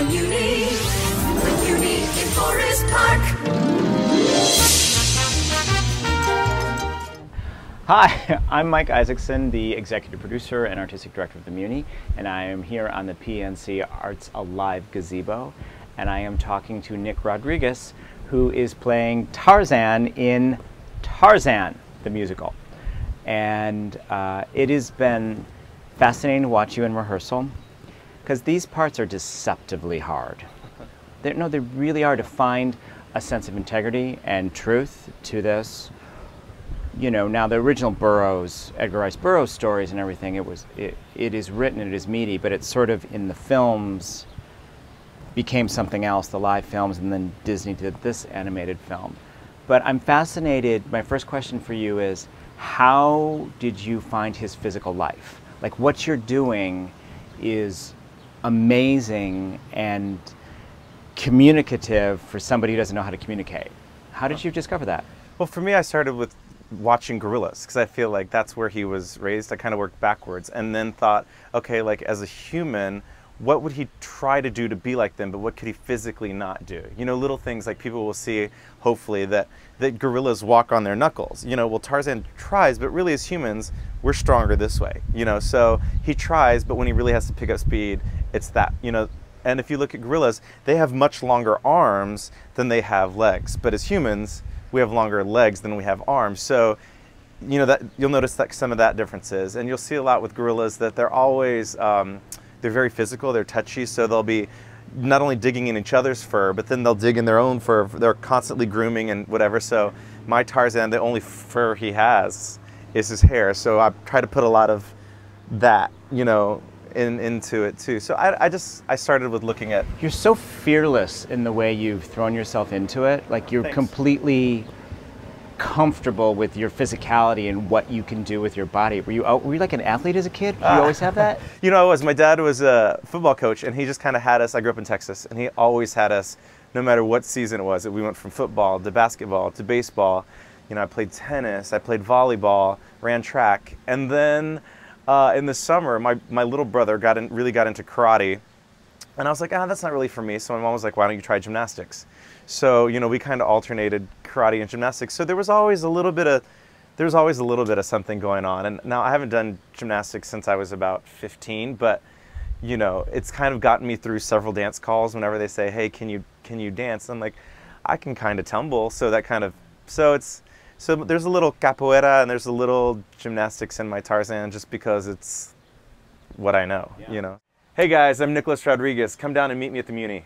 the Muni in Forest Park. Hi, I'm Mike Isaacson, the executive producer and artistic director of the Muni, and I am here on the PNC Arts Alive gazebo, and I am talking to Nick Rodriguez, who is playing Tarzan in Tarzan, the musical. And it has been fascinating to watch you in rehearsal, because these parts are deceptively hard. They really are, to find a sense of integrity and truth to this. You know, now the original Burroughs, Edgar Rice Burroughs stories and everything, it is written, it is meaty, but it's sort of in the films became something else, the live films, and then Disney did this animated film. But I'm fascinated, my first question for you is, how did you find his physical life? Like, what you're doing is amazing and communicative for somebody who doesn't know how to communicate. How did you discover that? Well, for me, I started with watching Gorillaz, because I feel like that's where he was raised. I kind of worked backwards and then thought, okay, like as a human, what would he try to do to be like them, but what could he physically not do? You know, little things like people will see, hopefully, that gorillas walk on their knuckles. You know, well, Tarzan tries, but really as humans, we're stronger this way. You know, so he tries, but when he really has to pick up speed, it's that, you know. And if you look at gorillas, they have much longer arms than they have legs. But as humans, we have longer legs than we have arms. So, you know, that you'll notice that some of that differences. And you'll see a lot with gorillas that they're always, they're very physical, they're touchy, so they'll be not only digging in each other's fur, but then they'll dig in their own fur. They're constantly grooming and whatever. So my Tarzan, the only fur he has is his hair. So I try to put a lot of that, you know, into it too. So I started with looking at... You're so fearless in the way you've thrown yourself into it. Like, you're Thanks. completely comfortable with your physicality and what you can do with your body. Were you like an athlete as a kid? Did you always have that? You know, I was. My dad was a football coach, and he just kind of had us. I grew up in Texas, and he always had us, no matter what season it was. We went from football to basketball to baseball. You know, I played tennis, I played volleyball, ran track, and then in the summer, my little brother really got into karate, and I was like, that's not really for me. So my mom was like, why don't you try gymnastics? So, you know, we kind of alternated karate and gymnastics. So there was always a little bit of something going on. And now I haven't done gymnastics since I was about 15, but you know, it's kind of gotten me through several dance calls. Whenever they say, hey, can you dance? I'm like, I can kind of tumble. So there's a little capoeira and there's a little gymnastics in my Tarzan, just because it's what I know, you know. Hey guys, I'm Nicholas Rodriguez. Come down and meet me at the Muni.